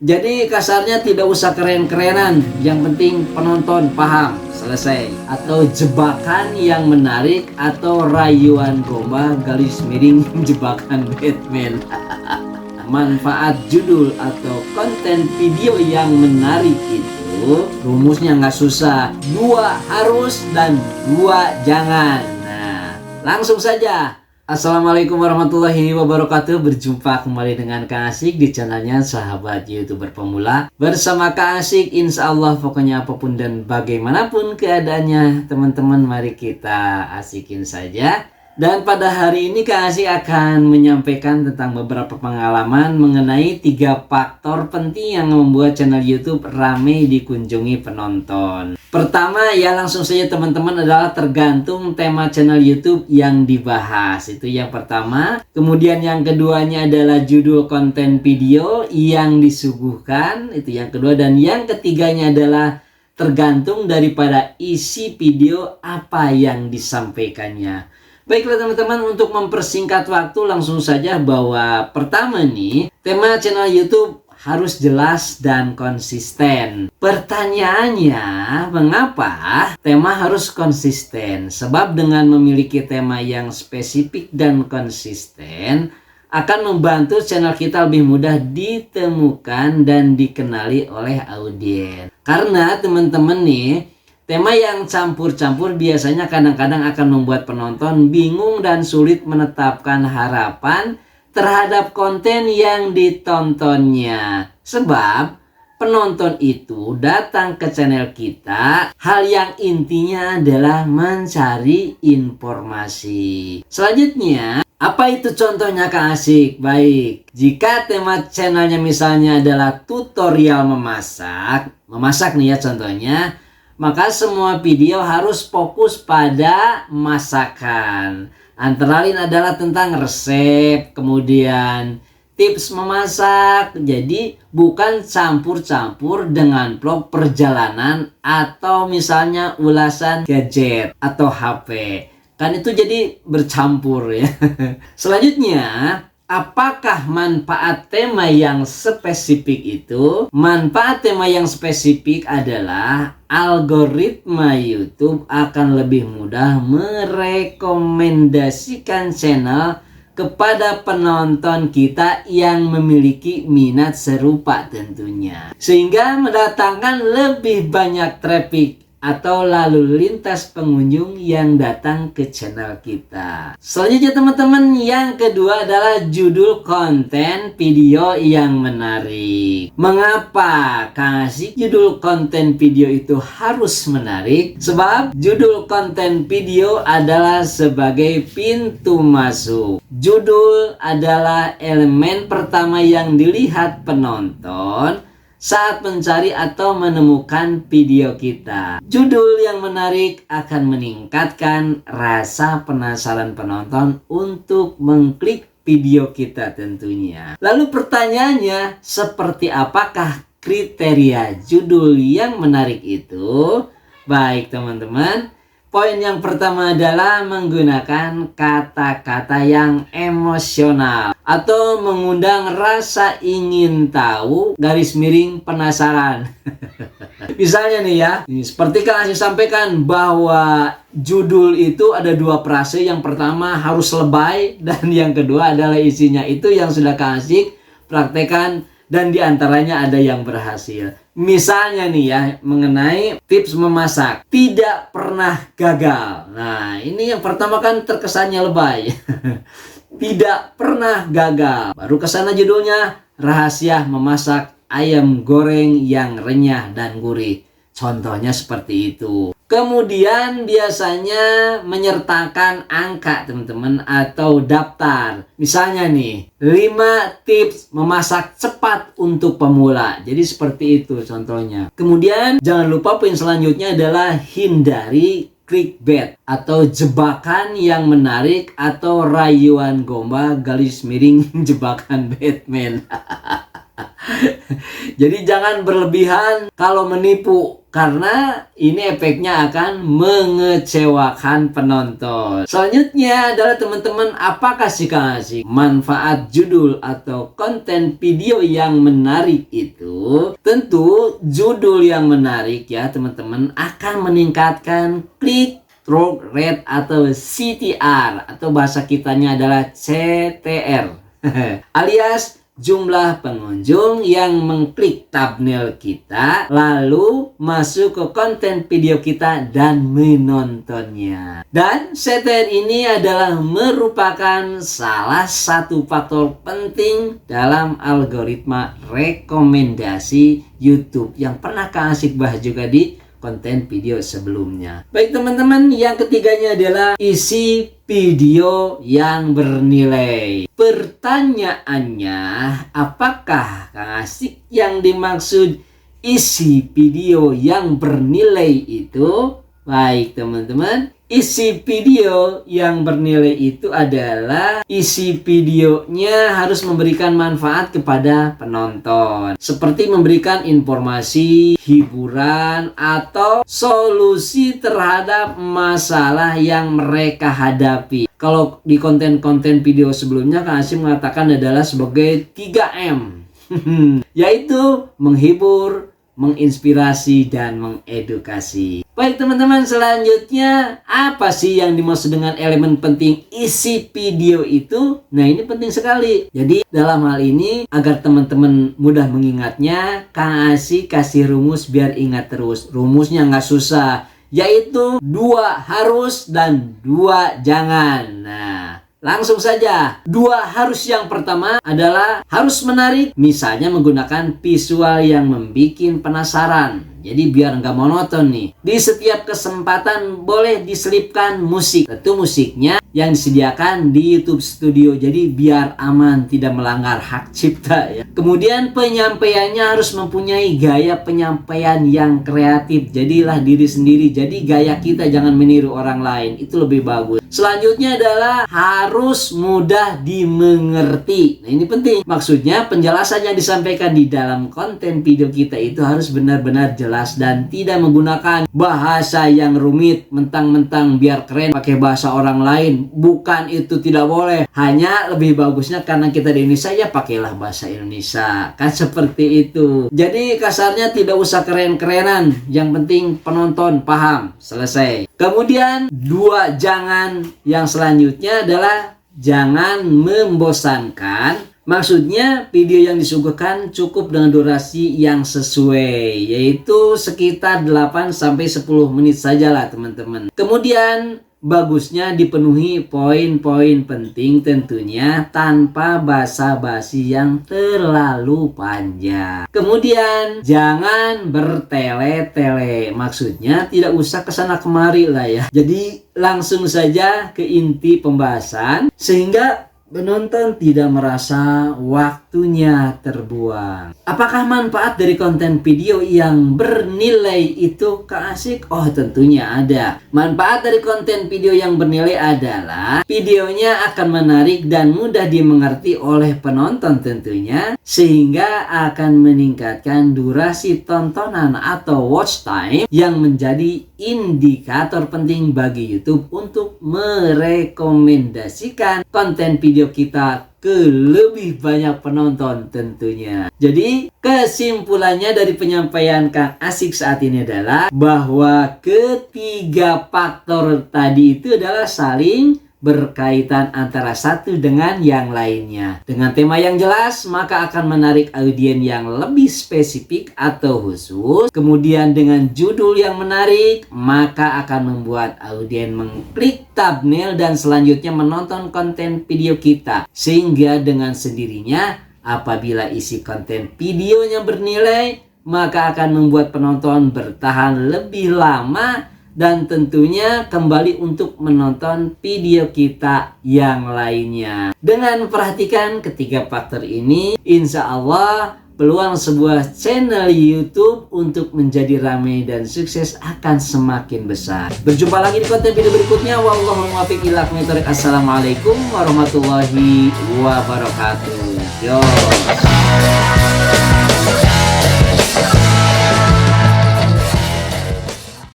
Jadi kasarnya tidak usah keren-kerenan, yang penting penonton paham, selesai. Atau jebakan yang menarik, atau rayuan gombal garis miring jebakan Batman. Manfaat judul atau konten video yang menarik itu rumusnya nggak susah, 2 harus dan 2 jangan. Nah, langsung saja. Assalamualaikum warahmatullahi wabarakatuh. Berjumpa kembali dengan Kang Asik di channelnya Sahabat YouTuber Pemula. Bersama Kang Asik, insya Allah pokoknya apapun dan bagaimanapun keadaannya, teman-teman mari kita asikin saja. Dan pada hari ini Kang Asik akan menyampaikan tentang beberapa pengalaman mengenai 3 faktor penting yang membuat channel YouTube ramai dikunjungi penonton. Pertama ya, langsung saja teman-teman, adalah tergantung tema channel YouTube yang dibahas. Itu yang pertama. Kemudian yang keduanya adalah judul konten video yang disuguhkan. Itu yang kedua. Dan yang ketiganya adalah tergantung daripada isi video apa yang disampaikannya. Baiklah teman-teman, untuk mempersingkat waktu langsung saja bahwa pertama nih, tema channel YouTube harus jelas dan konsisten. Pertanyaannya, mengapa tema harus konsisten? Sebab dengan memiliki tema yang spesifik dan konsisten akan membantu channel kita lebih mudah ditemukan dan dikenali oleh audiens. Karena teman-teman nih, tema yang campur-campur biasanya kadang-kadang akan membuat penonton bingung dan sulit menetapkan harapan terhadap konten yang ditontonnya. Sebab penonton itu datang ke channel kita, hal yang intinya adalah mencari informasi. Selanjutnya, apa itu contohnya Kang Asik? Baik, jika tema channelnya misalnya adalah tutorial memasak nih ya contohnya, maka semua video harus fokus pada masakan. Antara lain adalah tentang resep, kemudian tips memasak. Jadi bukan campur-campur dengan vlog perjalanan atau misalnya ulasan gadget atau HP. Kan itu jadi bercampur ya. Selanjutnya, apakah manfaat tema yang spesifik itu? Manfaat tema yang spesifik adalah algoritma YouTube akan lebih mudah merekomendasikan channel kepada penonton kita yang memiliki minat serupa tentunya. Sehingga mendatangkan lebih banyak traffic atau lalu lintas pengunjung yang datang ke channel kita. Selanjutnya teman-teman, yang kedua adalah judul konten video yang menarik. Mengapa Kang Asik judul konten video itu harus menarik? Sebab judul konten video adalah sebagai pintu masuk. Judul adalah elemen pertama yang dilihat penonton saat mencari atau menemukan video kita. Judul yang menarik akan meningkatkan rasa penasaran penonton untuk mengklik video kita tentunya. Lalu pertanyaannya, seperti apakah kriteria judul yang menarik itu? Baik teman-teman, poin yang pertama adalah menggunakan kata-kata yang emosional atau mengundang rasa ingin tahu garis miring penasaran. Misalnya nih ya, seperti Kang Asik sampaikan bahwa judul itu ada 2 frase. Yang pertama harus lebay dan yang kedua adalah isinya itu yang sudah Kang Asik praktekkan dan diantaranya ada yang berhasil. Misalnya nih ya, mengenai tips memasak tidak pernah gagal. Nah ini yang pertama kan terkesannya lebay. Tidak pernah gagal. Baru kesana judulnya, rahasia memasak ayam goreng yang renyah dan gurih. Contohnya seperti itu. Kemudian biasanya menyertakan angka teman-teman atau daftar. Misalnya nih, 5 tips memasak cepat untuk pemula. Jadi seperti itu contohnya. Kemudian jangan lupa poin selanjutnya adalah hindari clickbait atau jebakan yang menarik atau rayuan gombal garis miring jebakan Batman. Jadi jangan berlebihan kalau menipu, karena ini efeknya akan mengecewakan penonton. Selanjutnya adalah teman-teman, apakah sih Kang Asik manfaat judul atau konten video yang menarik itu? Tentu judul yang menarik ya teman-teman akan meningkatkan click through rate atau CTR, atau bahasa kitanya adalah CTR alias jumlah pengunjung yang mengklik thumbnail kita lalu masuk ke konten video kita dan menontonnya. Dan CTR ini adalah merupakan salah satu faktor penting dalam algoritma rekomendasi YouTube yang pernah Kang Asik bahas juga di konten video sebelumnya. Baik teman-teman, yang ketiganya adalah isi video yang bernilai. Pertanyaannya, apakah Kang Asik yang dimaksud isi video yang bernilai itu? Baik teman-teman, isi video yang bernilai itu adalah isi videonya harus memberikan manfaat kepada penonton, seperti memberikan informasi, hiburan, atau solusi terhadap masalah yang mereka hadapi. Kalau di konten-konten video sebelumnya Kang Asik mengatakan adalah sebagai 3M yaitu menghibur, menginspirasi, dan mengedukasi. Baik teman-teman, selanjutnya apa sih yang dimaksud dengan elemen penting isi video itu? Nah ini penting sekali. Jadi dalam hal ini agar teman-teman mudah mengingatnya, Kang Asik kasih rumus biar ingat terus. Rumusnya nggak susah, yaitu 2 harus dan 2 jangan. Nah langsung saja, 2 harus yang pertama adalah harus menarik, misalnya menggunakan visual yang membuat penasaran. Jadi biar nggak monoton nih. Di setiap kesempatan boleh diselipkan musik. Tentu musiknya yang disediakan di YouTube Studio. Jadi biar aman, tidak melanggar hak cipta ya. Kemudian penyampaiannya harus mempunyai gaya penyampaian yang kreatif. Jadilah diri sendiri. Jadi gaya kita jangan meniru orang lain. Itu lebih bagus. Selanjutnya adalah harus mudah dimengerti. Nah ini penting. Maksudnya penjelasan yang disampaikan di dalam konten video kita itu harus benar-benar jelas dan tidak menggunakan bahasa yang rumit mentang-mentang biar keren pakai bahasa orang lain. Bukan, itu tidak boleh. Hanya lebih bagusnya karena kita di Indonesia ya pakailah bahasa Indonesia. Kan seperti itu. Jadi kasarnya tidak usah keren-kerenan. Yang penting penonton paham. Selesai. Kemudian 2 jangan yang selanjutnya adalah jangan membosankan. Maksudnya video yang disuguhkan cukup dengan durasi yang sesuai, yaitu sekitar 8-10 menit sajalah teman-teman. Kemudian bagusnya dipenuhi poin-poin penting tentunya tanpa basa-basi yang terlalu panjang. Kemudian jangan bertele-tele, maksudnya tidak usah kesana kemari lah ya. Jadi langsung saja ke inti pembahasan sehingga penonton tidak merasa waktunya terbuang. Apakah manfaat dari konten video yang bernilai itu Kang Asik? Oh tentunya ada. Manfaat dari konten video yang bernilai adalah videonya akan menarik dan mudah dimengerti oleh penonton tentunya, sehingga akan meningkatkan durasi tontonan atau watch time yang menjadi indikator penting bagi YouTube untuk merekomendasikan konten video kita ke lebih banyak penonton tentunya. Jadi kesimpulannya dari penyampaian Kang Asik saat ini adalah bahwa ketiga faktor tadi itu adalah saling berkaitan antara satu dengan yang lainnya. Dengan tema yang jelas, maka akan menarik audiens yang lebih spesifik atau khusus. Kemudian dengan judul yang menarik, maka akan membuat audiens mengklik thumbnail dan selanjutnya menonton konten video kita. Sehingga dengan sendirinya, apabila isi konten videonya bernilai, maka akan membuat penonton bertahan lebih lama dan tentunya kembali untuk menonton video kita yang lainnya. Dengan memperhatikan ketiga faktor ini, insya Allah peluang sebuah channel YouTube untuk menjadi ramai dan sukses akan semakin besar. Berjumpa lagi di konten video berikutnya. Wallahul muwaffiq ila aqwamit thoriq. Assalamualaikum warahmatullahi wabarakatuh. Yo. Suka